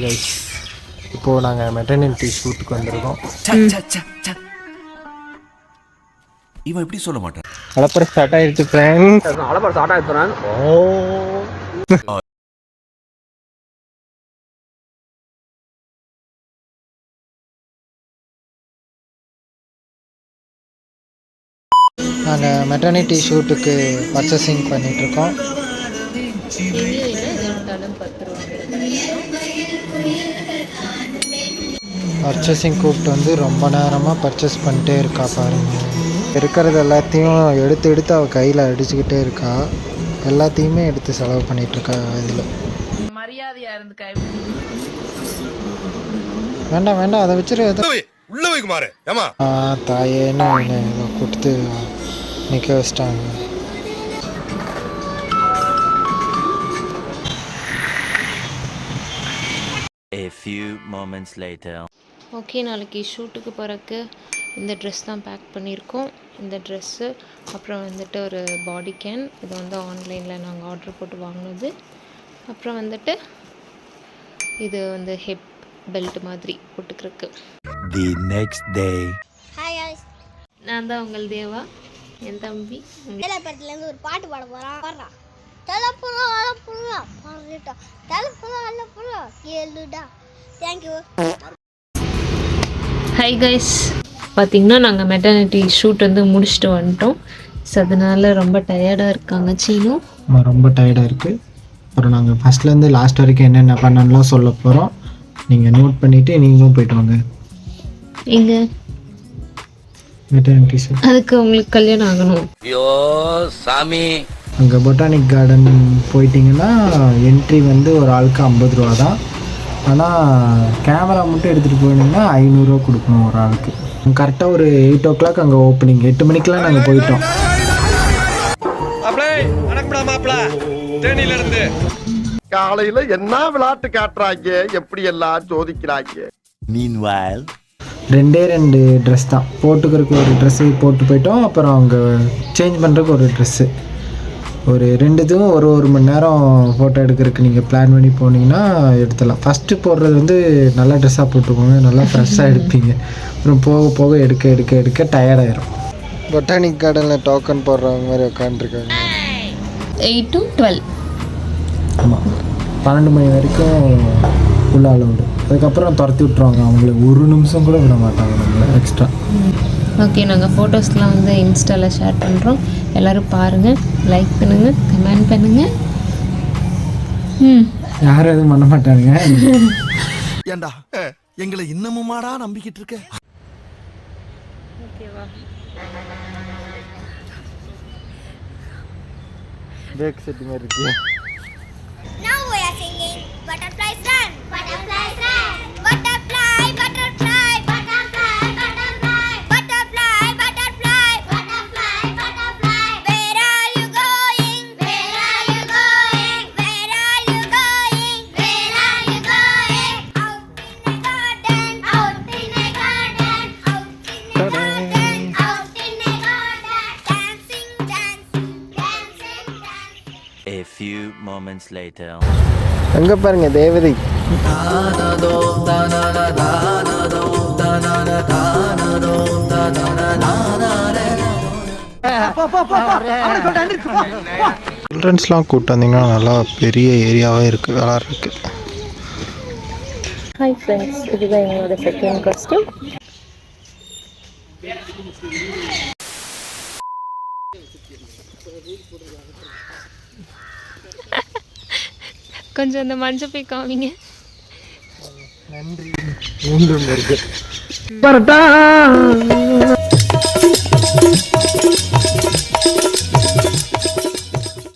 Guys இப்போது நாங்கள் maternity ஷூட்டுக்கு வந்திருக்கோம். இவன் எப்படி சொல்ல மாட்டான். அலப்பறை ஸ்டார்ட் ஆயிடுச்சு ஃப்ரெண்ட்ஸ். அலப்பறை ஸ்டார்ட் ஆயிடுச்சு ஃப்ரெண்ட்ஸ். நாங்கள் மெட்டர்னிட்டி ஷூட்டுக்கு பர்ச்சேசிங் பண்ணிகிட்ருக்கோம். பர்ச்சேசிங் கூப்பிட்டு வந்து ரொம்ப நேரமாக பர்ச்சேஸ் பண்ணிட்டே இருக்கா பாருங்க. இருக்கிறது எல்லாத்தையும் எடுத்து அவள் கையில் அடிச்சுக்கிட்டே இருக்கா. எல்லாத்தையுமே எடுத்து செலவு பண்ணிகிட்ருக்கா. இதில் மரியாதையாக இருந்து வேண்டாம் அதை வச்சுரு. உள்ள போய் குமாரு. தாயேன்னு இதை கொடுத்து நிற்க வச்சிட்டாங்க. A few moments later. Okay, நாளைக்கு ஷூட்டுக்கு போகிறக்கு இந்த ட்ரெஸ் தான் பேக் பண்ணியிருக்கோம். இந்த ட்ரெஸ்ஸு, அப்புறம் வந்துட்டு ஒரு பாடி கேன். இது வந்து ஆன்லைனில் நாங்கள் ஆர்டர் போட்டு வாங்கினது. அப்புறம் வந்துட்டு இது வந்து ஹிப் பெல்ட் மாதிரி போட்டுக்கிறதுக்கு. The next day. Hi guys, நான் தான் உங்கள் தேவா. என் தம்பி படத்துலேருந்து ஒரு பாட்டு பாட போகிறான். தலைப்புறா கேளுடா. தேங்க்யூ. ஹாய் கைஸ், பார்த்திங்கன்னா நாங்கள் மெட்டர்னிட்டி ஷூட் வந்து முடிச்சுட்டு வந்துட்டோம். ஸோ அதனால் ரொம்ப டயர்டாக இருக்காங்க சீனு. ரொம்ப டயர்டாக இருக்குது. அப்புறம் நாங்கள் ஃபஸ்ட்லேருந்து லாஸ்ட் வரைக்கும் என்னென்ன பண்ணலாம் சொல்ல போகிறோம். நீங்கள் நோட் பண்ணிவிட்டு நீங்களும் போய்ட்டு வாங்க. எங்கே மெட்டர்னிட்டி ஷூட்? அதுக்கு உங்களுக்கு கல்யாணம் ஆகணும். ஐயோ சாமி. அங்கே பொட்டானிக் கார்டன் போயிட்டிங்கன்னா என்ட்ரி வந்து ஒரு ஆளுக்கு 50 ரூபா தான். ஆனால் கேமரா மட்டும் எடுத்துகிட்டு போயிட்டீங்கன்னா 500 ரூபா கொடுக்கணும் ஒரு ஆளுக்கு. கரெக்டாக ஒரு 8 o'clock அங்கே ஓப்பனிங். 8 மணிக்கெலாம் நாங்கள் போயிட்டோம். காலையில் என்ன விளையாட்டு காட்டுறாங்க, எப்படி எல்லாம் சோதிக்கிறாங்க. Meanwhile. 2 ட்ரெஸ் தான் போட்டுக்கிறதுக்கு. ஒரு ட்ரெஸ்ஸு போட்டு போயிட்டோம். அப்புறம் அங்கே சேஞ்ச் பண்ணுறதுக்கு ஒரு ட்ரெஸ்ஸு. ஒரு 2 ஒரு மணி நேரம் ஃபோட்டோ எடுக்கிறதுக்கு நீங்கள் பிளான் பண்ணி போனீங்கன்னா எடுத்துடலாம். ஃபஸ்ட்டு போடுறது வந்து நல்ல ட்ரெஸ்ஸாக போட்டுக்கோங்க, நல்லா ஃப்ரெஷ்ஷாக எடுப்பீங்க. அப்புறம் போக போக எடுக்க டயர்டாயிரும். பொட்டானிக் கார்டனில் டோக்கன் போடுறவங்க மாதிரி உட்காந்துருக்காங்க. 8 to 12. ஆமாம், 12 மணி வரைக்கும் உள்ள அலவுடு. அதுக்கப்புறம் துரத்தி விட்ருவாங்க. அவங்களுக்கு ஒரு நிமிஷம் கூட விட மாட்டாங்க நம்மளை எக்ஸ்ட்ரா. ஓகே, நாங்கள் ஃபோட்டோஸ்லாம் வந்து இன்ஸ்டாவில் ஷேர் பண்ணுறோம். எல்லோரும் பாருங்கள், லைக் பண்ணுங்கள், கமெண்ட் பண்ணுங்கள். யாரும் எதுவும் பண்ண மாட்டாங்க. ஏண்டா எங்களை இன்னமுமாடா நம்பிக்கிட்டு இருக்க? ஓகேவா? பேக் செட் மாதிரி இருக்கு. Now we are singing Butterflies Run. Butterflies Run. Butterfly, butterfly, butterfly, butterfly, butterfly, butterfly, butterfly, butterfly. Where are you going? Where are you going? Where are you going? Where are you going? Out in a garden, out in a garden, out in a garden, out in a garden. Dancing, dancing, dancing, dancing. A few moments later. அங்கே பாருங்க தேவதை. சில்ட்ரன்ஸ்லாம் கூப்பிட்டு வந்தீங்கன்னா நல்லா பெரிய ஏரியாவே இருக்குது, விளாட்றதுக்கு. Hi friends, இதுதான் எங்களோட செகண்ட் காஸ்டியூம். கொஞ்சம் அந்த மஞ்சள் போய் காமிங்க. நன்றி. இருக்கு.